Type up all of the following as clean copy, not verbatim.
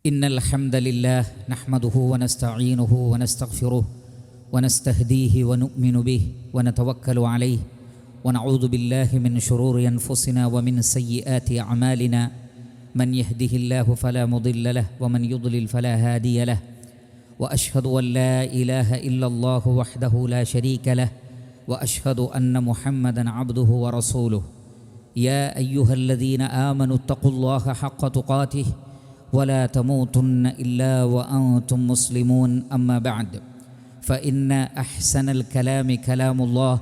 إن الحمد لله نحمده ونستعينه ونستغفره ونستهديه ونؤمن به ونتوكل عليه ونعوذ بالله من شرور أنفسنا ومن سيئات أعمالنا من يهده الله فلا مضل له ومن يضلل فلا هادي له وأشهد أن لا إله إلا الله وحده لا شريك له وأشهد أن محمدًا عبده ورسوله يا أيها الذين آمنوا اتقوا الله حق تقاته ولا تموتن إلا وأنتم مسلمون أما بعد فإن أحسن الكلام كلام الله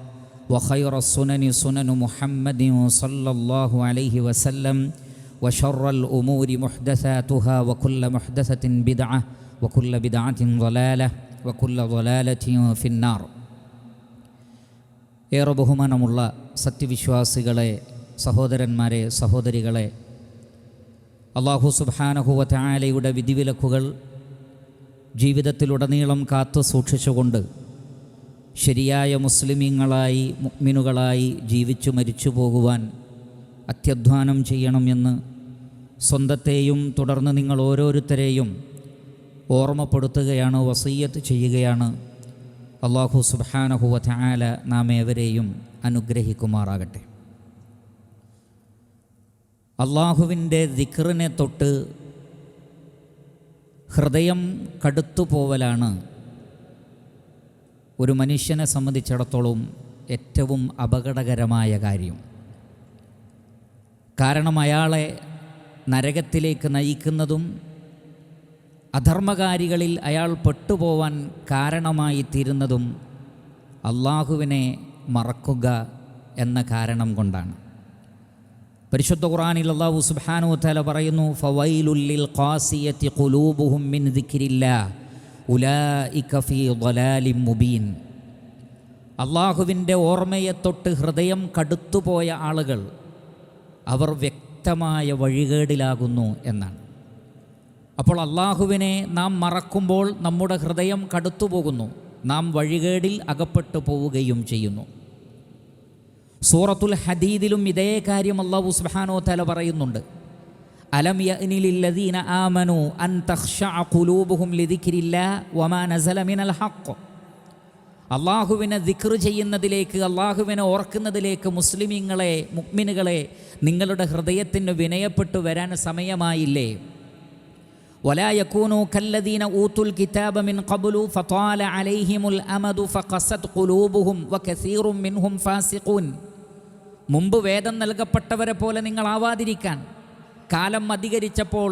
وخير السنن سنن محمد صلى الله عليه وسلم وشر الأمور محدثاتها وكل محدثة بدعة وكل بدعة ضلالة وكل ضلالة في النار. ഏറെ ബഹുമാനമുള്ള സത്യവിശ്വാസികളെ, സഹോദരന്മാരെ, സഹോദരികളെ, അല്ലാഹു സുബ്ഹാനഹു വ തആലയുടെ വിധിവിലക്കുകൾ ജീവിതത്തിലുടനീളം കാത്തു സൂക്ഷിച്ചുകൊണ്ട് ശരിയായ മുസ്ലിമീങ്ങളായി, മുഅ്മിനുകളായി ജീവിച്ചു മരിച്ചു പോകുവാൻ അത്യധ്വാനം ചെയ്യണമെന്ന് സ്വന്തത്തെയും തുടർന്ന് നിങ്ങൾ ഓരോരുത്തരെയും ഓർമ്മപ്പെടുത്തുകയാണ്, വസിയ്യത്ത് ചെയ്യുകയാണ്. അല്ലാഹു സുബ്ഹാനഹു വ തആല നാം ഏവരെയും അനുഗ്രഹിക്കുമാറാകട്ടെ. അള്ളാഹുവിൻ്റെ ദിക്റിനെ തൊട്ട് ഹൃദയം കടുത്തുപോവലാണ് ഒരു മനുഷ്യനെ സംബന്ധിച്ചിടത്തോളം ഏറ്റവും അപകടകരമായ കാര്യം. കാരണം അയാളെ നരകത്തിലേക്ക് നയിക്കുന്നതും അധർമ്മകാരികളിൽ അയാൾ പെട്ടുപോവാൻ കാരണമായി തീരുന്നതും അള്ളാഹുവിനെ മറക്കുക എന്ന കാരണം കൊണ്ടാണ്. പരിശുദ്ധ ഖുർആനിൽ അല്ലാഹു സുബ്ഹാനഹു വ തആല പറയുന്നു, ഫവൈലുൽ ലിൽ ഖാസിയത്തി ഖുലൂബുഹും മിൻ ദിക്രില്ലാഹ് ഉലൈക ഫീ ളലാലിൻ മുബീൻ. അള്ളാഹുവിൻ്റെ ഓർമ്മയെ തൊട്ട് ഹൃദയം കടുത്തുപോയ ആളുകൾ അവർ വ്യക്തമായ വഴികേടിലാകുന്നു എന്നാണ്. അപ്പോൾ അള്ളാഹുവിനെ നാം മറക്കുമ്പോൾ നമ്മുടെ ഹൃദയം കടുത്തുപോകുന്നു, നാം വഴികേടിൽ അകപ്പെട്ടു പോവുകയും ചെയ്യുന്നു. സൂറത്തുൽ ഹദീദിലും ഇതേ കാര്യം അല്ലാഹു സുബ്ഹാനഹു വ തആല പറയുന്നുണ്ട്. അലം യഅനി ലില്ലദീന ആമനു അൻ തഖ്ശഅ ഖുലൂബുഹും ലിദിക്രില്ലാഹ് വമാ നസല മിനൽ ഹഖ്. അള്ളാഹുവിനെ ദിക്ർ ചെയ്യുന്നതിലേക്ക്, അള്ളാഹുവിനെ ഓർക്കുന്നതിലേക്ക് മുസ്ലിമീങ്ങളെ, മുഅ്മിനുകളെ, നിങ്ങളുടെ ഹൃദയത്തിന് വിനയപ്പെട്ടു വരാൻ സമയമായില്ലേ? വലാ യകൂനു കല്ലദീന ഊതുൽ കിതാബ മിൻ ഖബ്ലു ഫതാല അലൈഹിമുൽ അമദു ഫഖസത് ഖുലൂബുഹും വകസീറും മിൻഹും ഫാസിഖൂൻ. മുമ്പ് വേദം നൽകപ്പെട്ടവരെ പോലെ നിങ്ങളാവാതിരിക്കാൻ കാലം അധികരിച്ചപ്പോൾ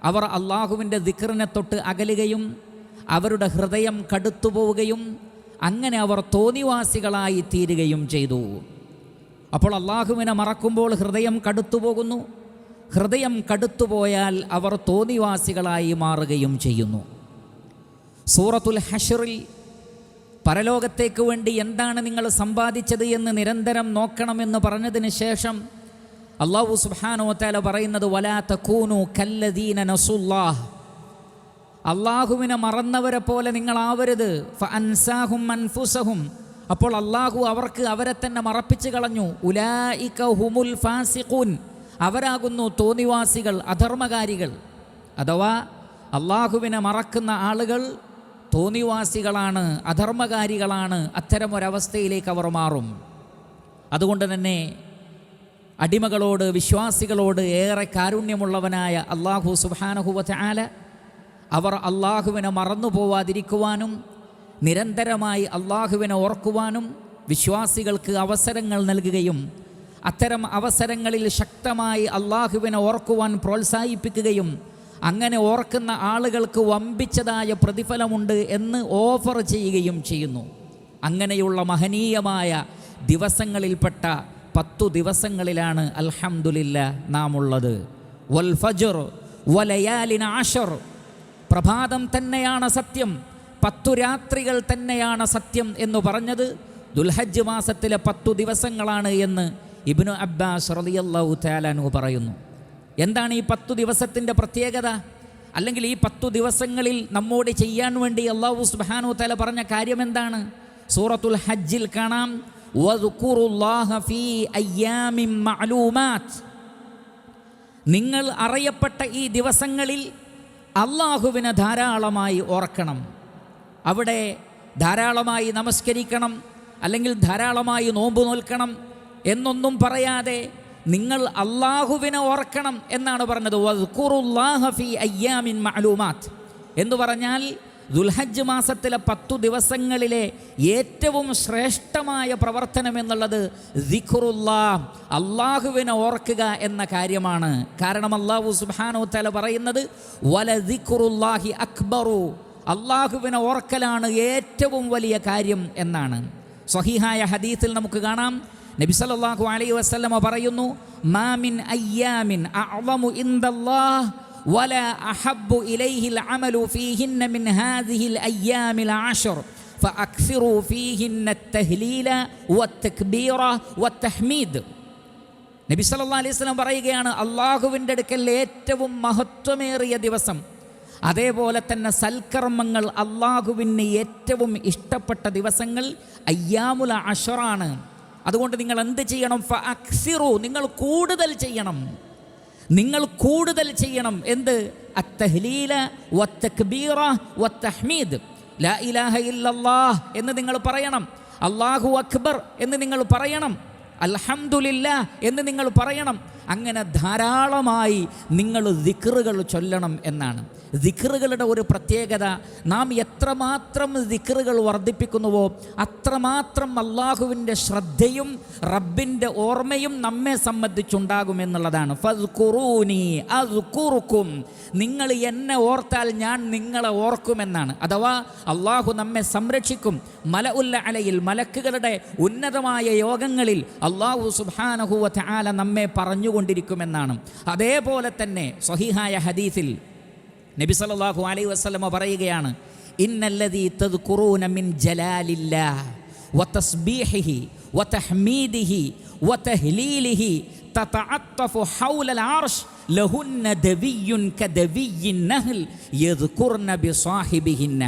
അവർ അള്ളാഹുവിൻ്റെ ദിക്റിനെ തൊട്ട് അകലുകയും അവരുടെ ഹൃദയം കടുത്തുപോവുകയും അങ്ങനെ അവർ തോന്നിവാസികളായി തീരുകയും ചെയ്തു. അപ്പോൾ അള്ളാഹുവിനെ മറക്കുമ്പോൾ ഹൃദയം കടുത്തുപോകുന്നു. ഹൃദയം കടുത്തുപോയാൽ അവർ തോന്നിവാസികളായി മാറുകയും ചെയ്യുന്നു. സൂറത്തുൽ ഹശ്റിൽ പരലോകത്തേക്ക് വേണ്ടി എന്താണ് നിങ്ങൾ സമ്പാദിച്ചത് എന്ന് നിരന്തരം നോക്കണമെന്ന് പറഞ്ഞതിന് ശേഷം അല്ലാഹു സുബ്ഹാനഹു വ തആല പറയുന്നത്, വലാ തകൂനു കല്ലദീന നസുല്ലാഹ്. അള്ളാഹുവിനെ മറന്നവരെ പോലെ നിങ്ങളാവരുത്. ഫഅൻസാഹും അൻഫുസഹും. അപ്പോൾ അള്ളാഹു അവർക്ക് അവരെ തന്നെ മറപ്പിച്ച് കളഞ്ഞു. ഉലൈക ഹുമുൽ ഫാസിഖൂൻ. അവരാകുന്നു തോന്നിവാസികൾ, അധർമ്മകാരികൾ. അഥവാ അള്ളാഹുവിനെ മറക്കുന്ന ആളുകൾ തോന്നിവാസികളാണ്, അധർമ്മകാരികളാണ്. അത്തരമൊരവസ്ഥയിലേക്ക് അവർ മാറും. അതുകൊണ്ട് തന്നെ അടിമകളോട്, വിശ്വാസികളോട് ഏറെ കാരുണ്യമുള്ളവനായ അല്ലാഹു സുബ്ഹാനഹു വ തആല അവർ അള്ളാഹുവിനെ മറന്നു പോവാതിരിക്കുവാനും നിരന്തരമായി അള്ളാഹുവിനെ ഓർക്കുവാനും വിശ്വാസികൾക്ക് അവസരങ്ങൾ നൽകുകയും അത്തരം അവസരങ്ങളിൽ ശക്തമായി അള്ളാഹുവിനെ ഓർക്കുവാൻ പ്രോത്സാഹിപ്പിക്കുകയും അങ്ങനെ ഓർക്കുന്ന ആളുകൾക്ക് വമ്പിച്ചതായ പ്രതിഫലമുണ്ട് എന്ന് ഓഫർ ചെയ്യുകയും ചെയ്യുന്നു. അങ്ങനെയുള്ള മഹനീയമായ ദിവസങ്ങളിൽപ്പെട്ട 10 ദിവസങ്ങളിലാണ് അൽഹംദുലില്ലാഹ് നാം ഉള്ളത്. വൽ ഫജ്ർ വലയാലിൻ അശ്ർ. പ്രഭാതം തന്നെയാണ് സത്യം, 10 രാത്രികൾ തന്നെയാണ് സത്യം എന്ന് പറഞ്ഞത് ദുൽഹജ്ജ് മാസത്തിലെ 10 ദിവസങ്ങളാണ് എന്ന് ഇബ്നു അബ്ബാസ് റളിയല്ലാഹു തആല അൻഹു പറയുന്നു. എന്താണ് ഈ 10 ദിവസത്തിൻ്റെ പ്രത്യേകത? അല്ലെങ്കിൽ ഈ 10 ദിവസങ്ങളിൽ നമ്മോട് ചെയ്യാൻ വേണ്ടി അല്ലാഹു സുബ്ഹാനഹു വ തആല പറഞ്ഞ കാര്യം എന്താണ്? സൂറത്തുൽ ഹജ്ജിൽ കാണാം, വദ്കുറുല്ലാഹ ഫീ അയ്യാമിൻ മഅലൂമാത്ത്. നിങ്ങൾ അറിയപ്പെട്ട ഈ ദിവസങ്ങളിൽ അള്ളാഹുവിനെ ധാരാളമായി ഓർക്കണം. അവിടെ ധാരാളമായി നമസ്കരിക്കണം, അല്ലെങ്കിൽ ധാരാളമായി നോമ്പ് നോൽക്കണം എന്നൊന്നും പറയാതെ നിങ്ങൾ അള്ളാഹുവിനെ ഓർക്കണം എന്നാണ് പറഞ്ഞത്. വദ്കുറുല്ലാഹ ഫീ അയ്യാമിൻ മഅലൂമാത്ത് എന്ന് പറഞ്ഞാൽ ദുൽഹജ്ജ് മാസത്തിലെ 10 ദിവസങ്ങളിലെ ഏറ്റവും ശ്രേഷ്ഠമായ പ്രവർത്തനം എന്നുള്ളത് ദിക്റുല്ലാഹ്, അള്ളാഹുവിനെ ഓർക്കുക എന്ന കാര്യമാണ്. കാരണം അല്ലാഹു സുബ്ഹാനഹു വതആല പറയുന്നത് വലദിക്റുല്ലാഹി അക്ബറു, അള്ളാഹുവിനെ ഓർക്കലാണ് ഏറ്റവും വലിയ കാര്യം എന്നാണ്. സ്വഹീഹായ ഹദീസിൽ നമുക്ക് കാണാം, നബി സല്ലല്ലാഹു അലൈഹി വസല്ലമ പറയുന്നു, മാ മിൻ അയ്യാമിൻ അഅ്ളമു ഇൻദല്ലാഹ് വലാ അഹബ്ബു ഇലൈഹിൽ അമലു ഫീഹിന്ന മിൻ ഹാദിഹിൽ അയ്യാമിൽ അശ്ർ ഫഅക്സിറു ഫീഹിന്ന അത്തഹ്ലീല വത്തക്ബീറ വത്തഹ്മീദ്. നബി സല്ലല്ലാഹു അലൈഹി വസല്ലം പറയുകയാണ്, അള്ളാഹുവിൻ്റെ അടുക്കൽ ഏറ്റവും മഹത്വമേറിയ ദിവസം, അതേപോലെ തന്നെ സൽക്കർമ്മങ്ങൾ അള്ളാഹുവിന് ഏറ്റവും ഇഷ്ടപ്പെട്ട ദിവസങ്ങൾ അയ്യാമുൽ അശ്റാണ്. അതുകൊണ്ട് നിങ്ങൾ എന്ത് ചെയ്യണം? ഫഅക്സിറു, നിങ്ങൾ കൂടുതൽ ചെയ്യണം, നിങ്ങൾ കൂടുതൽ ചെയ്യണം. എന്ത്? അത്തഹ്ലീല വത്തക്ബീറ വത്തഹ്മീദ്. ലാ ഇലാഹ ഇല്ലല്ലാഹ് എന്ന് നിങ്ങൾ പറയണം, അല്ലാഹു അക്ബർ എന്ന് നിങ്ങൾ പറയണം, അൽഹംദുലില്ലാഹ് എന്ന് നിങ്ങൾ പറയണം. അങ്ങനെ ധാരാളമായി നിങ്ങൾ ദിക്റുകൾ ചൊല്ലണം എന്നാണ്. ദിക്റുകളുടെ ഒരു പ്രത്യേകത, നാം എത്രമാത്രം ദിക്റുകൾ വർദ്ധിപ്പിക്കുന്നുവോ അത്രമാത്രം അള്ളാഹുവിൻ്റെ ശ്രദ്ധയും റബ്ബിൻ്റെ ഓർമ്മയും നമ്മെ സംബന്ധിച്ചുണ്ടാകുമെന്നുള്ളതാണ്. ഫദ്കുറൂനി അദ്കുറുക്കും, നിങ്ങൾ എന്നെ ഓർത്താൽ ഞാൻ നിങ്ങളെ ഓർക്കുമെന്നാണ്. അഥവാ അള്ളാഹു നമ്മെ സംരക്ഷിക്കും. മലഉൽ അലയിൽ, മലക്കുകളുടെ ഉന്നതമായ യോഗങ്ങളിൽ അള്ളാഹു സുബ്ഹാനഹു വ തആല നമ്മെ പറഞ്ഞുകൊണ്ടിരിക്കുമെന്നാണ്. അതേപോലെ തന്നെ സ്വഹീഹായ ഹദീസിൽ നബി സല്ലല്ലാഹു അലൈഹി വസല്ലമ പറയുകയാണ്, ഇന്നല്ലദീ തദ്കുറൂന മിൻ ജലാലില്ലാഹ് വതസ്ബീഹിഹി വതഹ്മീദിഹി വതഹ്ലീലിഹി തതഅത്തഫു ഹൗലൽ അർശ് ലഹുന്ന ദവിയ്യുൻ കദവിയ്യിൻ നഹ്ൽ യദ്കുർന ബിസാഹിബിഹിന്ന.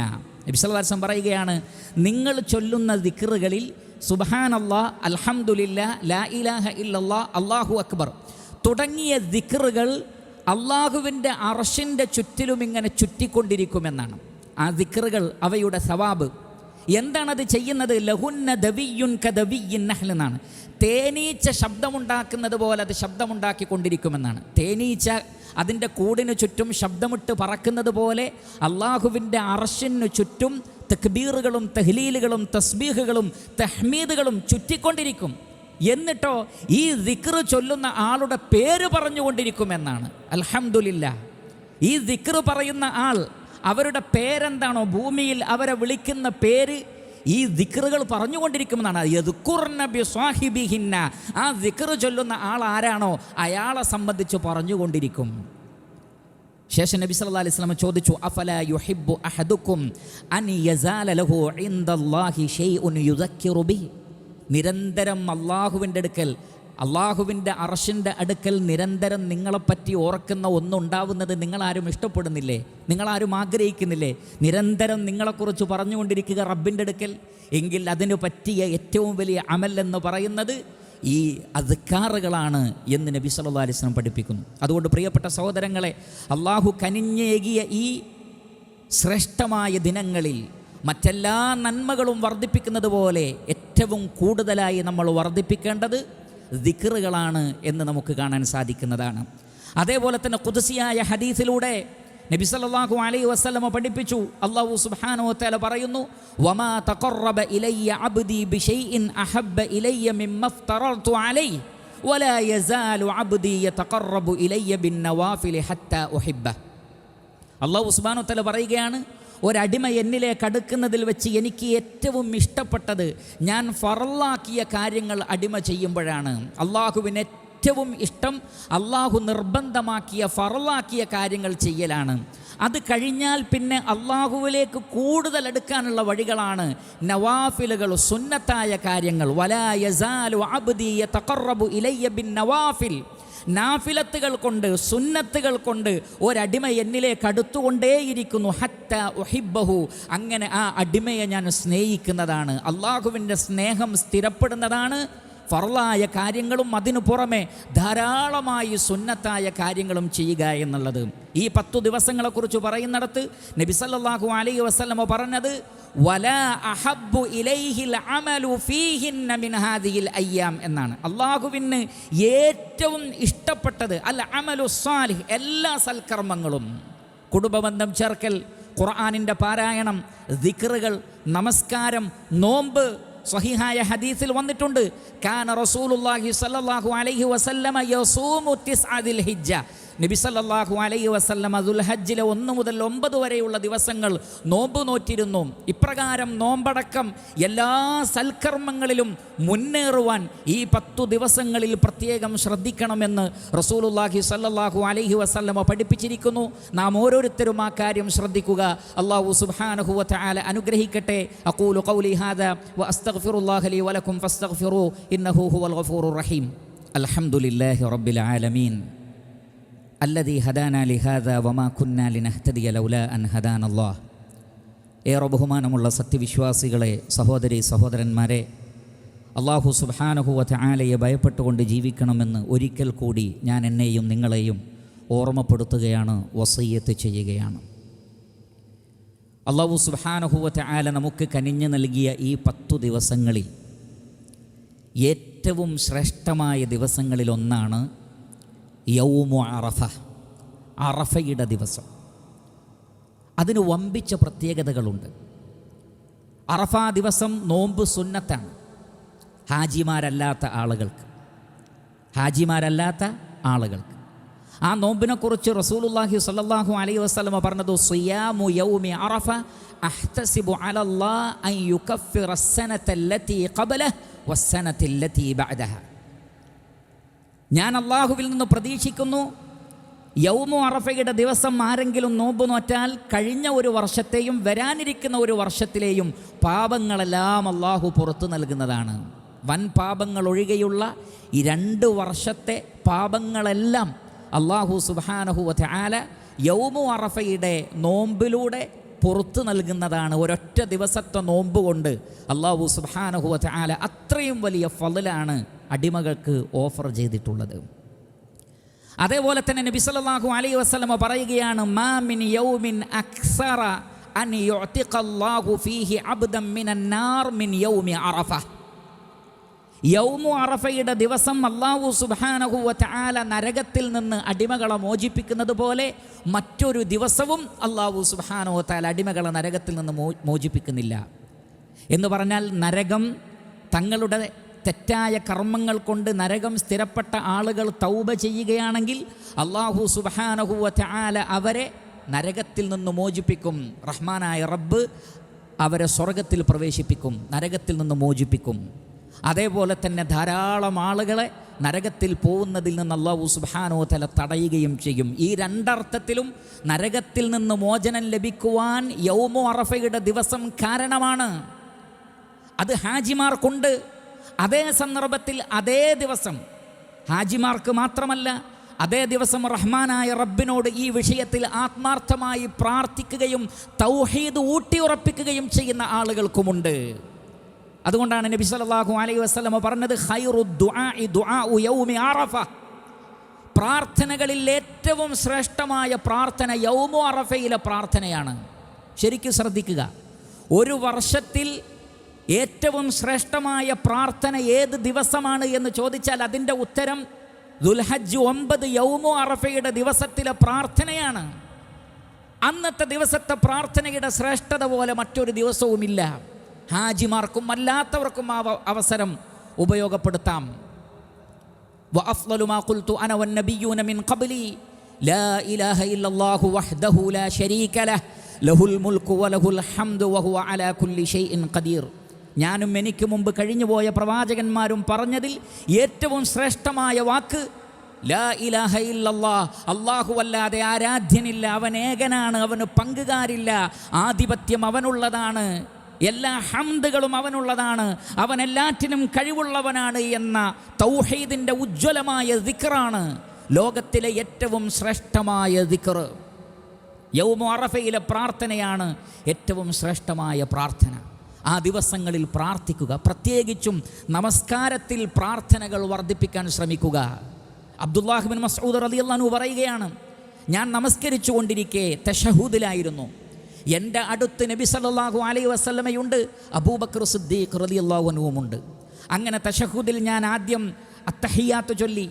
നബി സല്ലല്ലാഹു അലൈഹി വസല്ലം പറയുകയാണ്, നിങ്ങൾ ചൊല്ലുന്ന ദിക്റുകളിൽ സുബ്ഹാനല്ലാഹ്, അൽഹംദുലില്ലാഹ്, ലാ ഇലാഹ ഇല്ലല്ലാഹ്, അല്ലാഹു അക്ബർ തുടങ്ങിയ ദിക്റുകൾ അള്ളാഹുവിൻ്റെ അർശിൻ്റെ ചുറ്റിലും ഇങ്ങനെ ചുറ്റിക്കൊണ്ടിരിക്കുമെന്നാണ്. ആ ദിക്റുകൾ, അവയുടെ സവാബ് എന്താണത് ചെയ്യുന്നത്? ലഹുന്ന ദവിയ്യുൻ കദവിയ്യിൻ നഹ്ൽ എന്നാണ്. തേനീച്ച ശബ്ദമുണ്ടാക്കുന്നത് പോലെ അത് ശബ്ദമുണ്ടാക്കിക്കൊണ്ടിരിക്കുമെന്നാണ്. തേനീച്ച അതിൻ്റെ കൂടിന് ചുറ്റും ശബ്ദമിട്ട് പറക്കുന്നത് പോലെ അള്ളാഹുവിൻ്റെ അർശിന് ചുറ്റും തക്ബീറുകളും തഹ്ലീലുകളും തസ്ബീഹുകളും തഹ്മീദുകളും ചുറ്റിക്കൊണ്ടിരിക്കും. എന്നിട്ടോ ഈ ദിക്റ് ചൊല്ലുന്ന ആളുടെ പേര് പറഞ്ഞുകൊണ്ടിരിക്കുമെന്നാണ്. അൽഹംദുലില്ലാഹ്, ഈ ദിക്റ് പറയുന്ന ആൾ, അവരുടെ പേരെന്താണോ, ഭൂമിയിൽ അവരെ വിളിക്കുന്ന പേര് ഈ ദിക്റുകൾ പറഞ്ഞുകൊണ്ടിരിക്കുമെന്നാണ്. യദ്കുർന ബിസ്വാഹിബിഹിന്ന, ആ ദിക്റ് ചൊല്ലുന്ന ആൾ ആരാണോ അയാളെ സംബന്ധിച്ച് പറഞ്ഞുകൊണ്ടിരിക്കും. ശേഷം നബി സല്ലല്ലാഹു അലൈഹി വസല്ലം ചോദിച്ചു, അഫലാ യുഹിബ്ബു അഹദുക്കും അൻ യസാല ലഹു ഇൻദല്ലാഹി ഷൈഉൻ യുദക്കിറു ബിഹി. നിരന്തരം അള്ളാഹുവിൻ്റെ അടുക്കൽ, അള്ളാഹുവിൻ്റെ അർശിൻ്റെ അടുക്കൽ നിരന്തരം നിങ്ങളെപ്പറ്റി ഓർക്കുന്ന ഒന്നുണ്ടാവുന്നത് നിങ്ങളാരും ഇഷ്ടപ്പെടുന്നില്ലേ? നിങ്ങളാരും ആഗ്രഹിക്കുന്നില്ലേ? നിരന്തരം നിങ്ങളെക്കുറിച്ച് പറഞ്ഞുകൊണ്ടിരിക്കുക റബ്ബിൻ്റെ അടുക്കൽ. എങ്കിൽ അതിന് പറ്റിയ ഏറ്റവും വലിയ അമൽ എന്ന് പറയുന്നത് ഈ അദ്കാറുകളാണ് എന്ന് നബി സല്ലല്ലാഹു അലൈഹി വസല്ലം പഠിപ്പിക്കുന്നു. അതുകൊണ്ട് പ്രിയപ്പെട്ട സഹോദരങ്ങളെ, അള്ളാഹു കനിഞ്ഞേകിയ ഈ ശ്രേഷ്ഠമായ ദിനങ്ങളിൽ മറ്റെല്ലാ നന്മകളും വർദ്ധിപ്പിക്കുന്നത് പോലെ ഏറ്റവും കൂടുതലായി നമ്മൾ വർദ്ധിപ്പിക്കേണ്ടത് ദിക്റുകളാണ് എന്ന് നമുക്ക് കാണാൻ സാധിക്കുന്നതാണ്. അതേപോലെ തന്നെ ഖുദ്സിയായ ഹദീസിലൂടെ നബി സല്ലല്ലാഹു അലൈഹി വസല്ലമ പഠിപ്പിച്ചു, അല്ലാഹു സുബ്ഹാനഹു വ തആല പറയുന്നു, വമാ തഖറബ ഇലയ്യ അബ്ദി ബിശൈഇൻ അഹബ്ബ ഇലയ്യ മിമ്മ ഫ്തറതു അലൈഹി വലാ യസാലു അബ്ദി യതഖറബു ഇലയ്യ ബിന്നവാഫിൽ ഹത്താ ഉഹിബ്ബ. അല്ലാഹു സുബ്ഹാനഹു വ തആല പറയുകയാണ്, ഒരടിമ എന്നിലേക്ക് അടുക്കുന്നതിൽ വെച്ച് എനിക്ക് ഏറ്റവും ഇഷ്ടപ്പെട്ടത് ഞാൻ ഫറലാക്കിയ കാര്യങ്ങൾ അടിമ ചെയ്യുമ്പോഴാണ്. അള്ളാഹുവിന് ഏറ്റവും ഇഷ്ടം അള്ളാഹു നിർബന്ധമാക്കിയ ഫറലാക്കിയ കാര്യങ്ങൾ ചെയ്യലാണ്. അത് കഴിഞ്ഞാൽ പിന്നെ അള്ളാഹുവിലേക്ക് കൂടുതൽ അടുക്കാനുള്ള വഴികളാണ് നവാഫിലുകൾ, സുന്നത്തായ കാര്യങ്ങൾ. വലാ യസാലു അബ്ദി യതഖറബു ഇലയ്യ ബിൻ നവാഫിൽ. നാഫിലത്തുകൾ കൊണ്ട്, സുന്നത്തുകൾ കൊണ്ട് ഒരടിമ എന്നിലേക്ക് അടുത്തുകൊണ്ടേയിരിക്കുന്നു. ഹത്ത ഉഹിബ്ബഹു, അങ്ങനെ ആ അടിമയെ ഞാൻ സ്നേഹിക്കുന്നതാണ്. അള്ളാഹുവിൻ്റെ സ്നേഹം സ്ഥിരപ്പെടുന്നതാണ് ഫർളായ കാര്യങ്ങളും അതിനു പുറമെ ധാരാളമായി സുന്നത്തായ കാര്യങ്ങളും ചെയ്യുക എന്നുള്ളത്. ഈ 10 ദിവസങ്ങളെക്കുറിച്ച് പറയുന്നിടത്ത് നബി സല്ലല്ലാഹു അലൈഹി വസല്ലമ പറഞ്ഞത് വലാ അഹബ്ബു ഇലൈഹിൽ അമലു ഫീഹിന്ന മിൻ ഹാദിഹിൽ അയ്യാം എന്നാണ്. അള്ളാഹുവിന് ഏറ്റവും ഇഷ്ടപ്പെട്ടത് അൽ അമലു സ്വാലിഹ്, എല്ലാ സൽക്കർമ്മങ്ങളും, കുടുംബബന്ധം ചേർക്കൽ, ഖുർആനിൻ്റെ പാരായണം, ദിക്റുകൾ, നമസ്കാരം, നോമ്പ്. സ്വഹീഹായ ഹദീസിൽ വന്നിട്ടുണ്ട്, കാന റസൂലുള്ളാഹി സ്വല്ലല്ലാഹു അലൈഹി വസല്ലമ യസൂമു തിസ്അ ദിൽഹിജ്ജ. നബി സല്ലല്ലാഹു അലൈഹി വസല്ലമ ദുൽഹജ്ജിലെ 1 മുതൽ 9 വരെയുള്ള ദിവസങ്ങൾ നോമ്പ് നോറ്റിരുന്നു. ഇപ്രകാരം നോമ്പടക്കം എല്ലാ സൽക്കർമ്മങ്ങളിലും മുന്നേറുവാൻ ഈ 10 ദിവസങ്ങളിൽ പ്രത്യേകം ശ്രദ്ധിക്കണമെന്ന് റസൂലുള്ളാഹി സ്വല്ലല്ലാഹു അലൈഹി വസല്ലമ പഠിപ്പിച്ചിരിക്കുന്നു. നാം ഓരോരുത്തരും ആ കാര്യം ശ്രദ്ധിക്കുക. അല്ലാഹു സുബ്ഹാനഹു വ തആല അനുഗ്രഹിക്കട്ടെ. അഖൂലു ഖൗലി ഹാദാ വ അസ്തഗ്ഫിറുല്ലാഹ ലി വലക്കും ഫസ്തഗ്ഫിറൂ ഇന്നഹു ഹുവൽ ഗഫൂറുർ റഹീം. അൽഹംദുലില്ലാഹി റബ്ബിൽ ആലമീൻ അല്ലദീ ഹദാനാ ലിഹാദാ വമാ കുന്നാ ലിനഹ്തദിയ ലൗലാ അൻ ഹദാനല്ലാഹ്. ഏറെ ബഹുമാനമുള്ള സത്യവിശ്വാസികളെ, സഹോദരി സഹോദരന്മാരെ, അല്ലാഹു സുബ്ഹാനഹു വ തആലയെ ഭയപ്പെട്ടുകൊണ്ട് ജീവിക്കണമെന്ന് ഒരിക്കൽ കൂടി ഞാൻ എന്നെയും നിങ്ങളെയും ഓർമ്മപ്പെടുത്തുകയാണ്, വസിയ്യത്ത് ചെയ്യുകയാണ്. അല്ലാഹു സുബ്ഹാനഹു വ തആല നമുക്ക് കനിഞ്ഞു നൽകിയ ഈ 10 ദിവസങ്ങളിൽ ഏറ്റവും ശ്രേഷ്ഠമായ ദിവസങ്ങളിലൊന്നാണ് യൗമു അറഫ, അറഫയുടെ ദിവസം. അതിന് വമ്പിച്ച പ്രത്യേകതകളുണ്ട്. അറഫ ദിവസം നോമ്പ് സുന്നത്താണ് ഹാജിമാരല്ലാത്ത ആളുകൾക്ക്. ആ നോമ്പിനെക്കുറിച്ച് റസൂലുള്ളാഹി സ്വല്ലല്ലാഹു അലൈഹി വസല്ലമ പറഞ്ഞത് സിയാമു യൗമി അറഫ അഹ്തസിബു അലല്ലാഹ് അൻ യുകഫിറ അസ്സനതല്ലതി ഖബലഹ വസ്സനതല്ലതി ബഅദഹ. ഞാൻ അള്ളാഹുവിൽ നിന്ന് പ്രതീക്ഷിക്കുന്നു, യൗമു അറഫയുടെ ദിവസം ആരെങ്കിലും നോമ്പ് നോറ്റാൽ കഴിഞ്ഞ ഒരു വർഷത്തെയും വരാനിരിക്കുന്ന ഒരു വർഷത്തിലെയും പാപങ്ങളെല്ലാം അള്ളാഹു പുറത്തു നൽകുന്നതാണ്. വൻ പാപങ്ങൾ ഒഴികെയുള്ള ഈ 2 വർഷത്തെ പാപങ്ങളെല്ലാം അള്ളാഹു സുബ്ഹാനഹു വ തആല യൗമു അറഫയുടെ നോമ്പിലൂടെ പുറത്തു നൽകുന്നതാണ്. ഒരൊറ്റ ദിവസത്തെ നോമ്പ് കൊണ്ട് അള്ളാഹു സുബ്ഹാനഹു വ തആല അത്രയും വലിയ ഫളലാണ് അടിമകൾക്ക് ഓഫർ ചെയ്തിട്ടുള്ളത്. അതേപോലെ തന്നെ നബി സല്ലല്ലാഹു അലൈഹി വസല്ലമ പറയുകയാണ്, മാ മിൻ യൗമിൻ അക്സറ അൻ യുഅ്തിഖല്ലാഹു ഫീഹി അബ്ദൻ മിനൻ നാർ മിൻ യൗമി അറഫ. യൗമു അറഫയുടെ ദിവസം അല്ലാഹു സുബ്ഹാനഹു വ തആല നരകത്തിൽ നിന്ന് അടിമകളെ മോചിപ്പിക്കുന്നത് പോലെ മറ്റൊരു ദിവസവും അല്ലാഹു സുബ്ഹാനഹു വ തആല അടിമകളെ നരകത്തിൽ നിന്ന് മോചിപ്പിക്കുന്നില്ല. എന്ന് പറഞ്ഞാൽ നരകം, തങ്ങളുടെ തെറ്റായ കർമ്മങ്ങൾ കൊണ്ട് നരകം സ്ഥിരപ്പെട്ട ആളുകൾ തൗബ ചെയ്യുകയാണെങ്കിൽ അല്ലാഹു സുബ്ഹാനഹു വ തആല അവരെ നരകത്തിൽ നിന്ന് മോചിപ്പിക്കും. റഹ്മാനായ റബ്ബ് അവരെ സ്വർഗത്തിൽ പ്രവേശിപ്പിക്കും, നരകത്തിൽ നിന്ന് മോചിപ്പിക്കും. അതേപോലെ തന്നെ ധാരാളം ആളുകളെ നരകത്തിൽ പോകുന്നതിൽ നിന്ന് അല്ലാഹു സുബ്ഹാനഹു വ തആല തടയുകയും ചെയ്യും. ഈ 2 അർത്ഥത്തിലും നരകത്തിൽ നിന്ന് മോചനം ലഭിക്കുവാൻ യൗമു അറഫയുടെ ദിവസം കാരണമാണ്. അത് ഹാജിമാർക്കുണ്ട്. അതേ സന്ദർഭത്തിൽ അതേ ദിവസം ഹാജിമാർക്ക് മാത്രമല്ല, അതേ ദിവസം റഹ്മാനായ റബ്ബിനോട് ഈ വിഷയത്തിൽ ആത്മാർത്ഥമായി പ്രാർത്ഥിക്കുകയും തൗഹീദ് ഊട്ടിയുറപ്പിക്കുകയും ചെയ്യുന്ന ആളുകൾക്കുമുണ്ട്. അതുകൊണ്ടാണ് നബി സല്ലല്ലാഹു അലൈഹി വസല്ലമ പറഞ്ഞത്, ഖൈറു ദുആഇ ദുആഉ യൗമി അറഫ. പ്രാർത്ഥനകളിൽ ഏറ്റവും ശ്രേഷ്ഠമായ പ്രാർത്ഥന യൗമു അറഫയിലെ പ്രാർത്ഥനയാണ്. ശരിക്കും ശ്രദ്ധിക്കുക. ഒരു വർഷത്തിൽ ഏറ്റവും ശ്രേഷ്ഠമായ പ്രാർത്ഥന ഏത് ദിവസമാണ് എന്ന് ചോദിച്ചാൽ അതിൻ്റെ ഉത്തരം ദുൽഹജ്ജ് 9 യൗമു അറഫയുടെ ദിവസത്തിലെ പ്രാർത്ഥനയാണ്. അന്നത്തെ ദിവസത്തെ പ്രാർത്ഥനയുടെ ശ്രേഷ്ഠത പോലെ മറ്റൊരു ദിവസവുമില്ല. ഹാജിമാർക്കും അല്ലാത്തവർക്കും ആ അവസരം ഉപയോഗപ്പെടുത്താം. വഅഫ്ളലു മാ ഖുൽതു അന വന്നബിയ്യൂന മിൻ ഖബ്ലി ലാ ഇലാഹ ഇല്ലല്ലാഹു വഹ്ദഹു ലാ ശരീക ലഹ് ലഹുൽ മുൽക്കു വലഹുൽ ഹംദു വഹുവ അലാ കുല്ലി ഷൈഇൻ ഖദീർ. ഞാനും എനിക്ക് മുമ്പ് കഴിഞ്ഞുപോയ പ്രവാചകന്മാരും പറഞ്ഞതിൽ ഏറ്റവും ശ്രേഷ്ഠമായ വാക്ക് ലാ ഇലാഹ ഇല്ലല്ലാഹ്, അല്ലാഹുവല്ലാതെ ആരാധ്യനില്ല, അവൻ ഏകനാണ്, അവന് പങ്കുകാരില്ല, ആധിപത്യം അവനുള്ളതാണ്, എല്ലാ ഹംദുകളും അവനുള്ളതാണ്, അവൻ എല്ലാറ്റിനും കഴിവുള്ളവനാണ് എന്ന തൗഹീദിൻ്റെ ഉജ്ജ്വലമായ ദിക്റാണ് ലോകത്തിലെ ഏറ്റവും ശ്രേഷ്ഠമായ ദിക്ർ. യൗമു അറഫയിലെ പ്രാർത്ഥനയാണ് ഏറ്റവും ശ്രേഷ്ഠമായ പ്രാർത്ഥന. ആ ദിവസങ്ങളിൽ പ്രാർത്ഥിക്കുക. പ്രത്യേകിച്ചും നമസ്കാരത്തിൽ പ്രാർത്ഥനകൾ വർദ്ധിപ്പിക്കാൻ ശ്രമിക്കുക. അബ്ദുല്ലാഹ് ബിൻ മസ്ഊദ് റളിയല്ലാഹു അൻഹു പറയുകയാണ്, ഞാൻ നമസ്കരിച്ചു കൊണ്ടിരിക്കെ തശഹൂദിലായിരുന്നു. എൻ്റെ അടുത്ത് നബി സല്ലല്ലാഹു അലൈഹി വസല്ലമയുണ്ട്, അബൂബക്കർ സിദ്ദീഖ് റളിയല്ലാഹു അൻഹുവുമുണ്ട്. അങ്ങനെ തശഹൂദിൽ ഞാൻ ആദ്യം അത്തഹിയ്യാത്ത് ചൊല്ലി,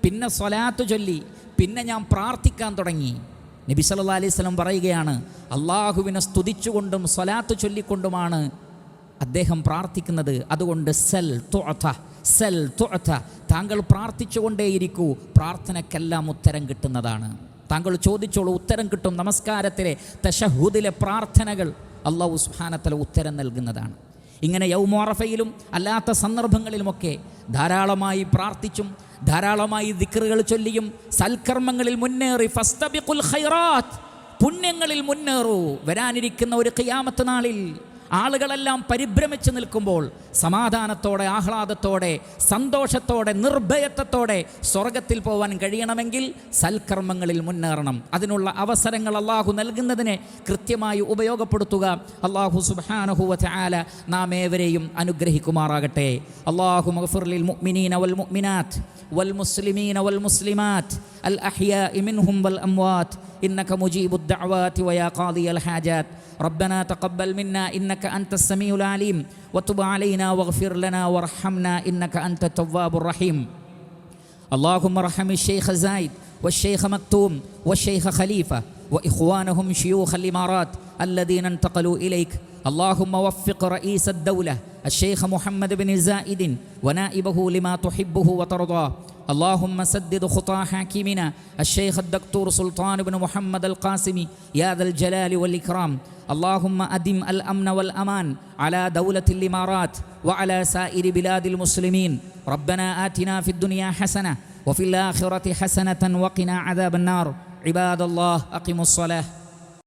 പിന്നെ സ്വലാത്ത് ചൊല്ലി, പിന്നെ ഞാൻ പ്രാർത്ഥിക്കാൻ തുടങ്ങി. നബി സല്ലല്ലാഹു അലൈഹി വസല്ലം പറയുകയാണ്, അള്ളാഹുവിനെ സ്തുതിച്ചുകൊണ്ടും സ്വലാത്ത് ചൊല്ലിക്കൊണ്ടുമാണ് അദ്ദേഹം പ്രാർത്ഥിക്കുന്നത്. അതുകൊണ്ട് സൽ തുഅത, താങ്കൾ പ്രാർത്ഥിച്ചുകൊണ്ടേയിരിക്കൂ, പ്രാർത്ഥനയ്ക്കെല്ലാം ഉത്തരം കിട്ടുന്നതാണ്. താങ്കൾ ചോദിച്ചോളൂ, ഉത്തരം കിട്ടും. നമസ്കാരത്തിലെ തശഹൂദിലെ പ്രാർത്ഥനകൾ അല്ലാഹു സുബ്ഹാനഹു വ തആല ഉത്തരം നൽകുന്നതാണ്. ഇങ്ങനെ യൗമു അറഫയിലും അല്ലാത്ത സന്ദർഭങ്ങളിലുമൊക്കെ ധാരാളമായി പ്രാർത്ഥിച്ചും ധാരാളമായി ദിക്റുകൾ ചൊല്ലിയും സൽക്കർമ്മങ്ങളിൽ മുന്നേറി ഫസ്തബിഖുൽ ഖൈറാത്ത്, പുണ്യങ്ങളിൽ മുന്നേറൂ. വരാനിരിക്കുന്ന ഒരു ഖിയാമത്ത് നാളിൽ ആളുകളെല്ലാം പരിഭ്രമിച്ച് നിൽക്കുമ്പോൾ സമാധാനത്തോടെ, ആഹ്ലാദത്തോടെ, സന്തോഷത്തോടെ, നിർഭയത്വത്തോടെ സ്വർഗത്തിൽ പോകാൻ കഴിയണമെങ്കിൽ സൽക്കർമ്മങ്ങളിൽ മുന്നേറണം. അതിനുള്ള അവസരങ്ങൾ അള്ളാഹു നൽകുന്നതിനെ കൃത്യമായി ഉപയോഗപ്പെടുത്തുക. അള്ളാഹു സുബ്ഹാനഹു വ തആല നാം ഏവരെയും അനുഗ്രഹിക്കുമാറാകട്ടെ. അല്ലാഹു മഗ്ഫിർ ലിൽ മുഅ്മിനീന വൽ മുഅ്മിനാത്ത് വൽ മുസ്ലിമീന വൽ മുസ്ലിമാത്ത് അൽ അഹ്യാഇ മിൻഹും വൽ അംവാത്ത് ഇന്നക മുജീബുദ് ദഅവാതി വയാ ഖാദിയൽ ഹാജാത്ത്. ربنا تقبل منا إنك أنت السميع العليم وتب علينا واغفر لنا وارحمنا إنك أنت التواب الرحيم. اللهم ارحم الشيخ زايد والشيخ مكتوم والشيخ خليفة وإخوانهم شيوخ الإمارات الذين انتقلوا إليك. اللهم وفق رئيس الدولة الشيخ محمد بن زايد ونائبه لما تحبه وترضاه. اللهم سدد خطى حاكمنا الشيخ الدكتور سلطان بن محمد القاسمي يا ذا الجلال والإكرام. اللهم أدم الأمن والأمان على دولة الإمارات وعلى سائر بلاد المسلمين. ربنا آتنا في الدنيا حسنة وفي الآخرة حسنة وقنا عذاب النار. عباد الله أقيموا الصلاة.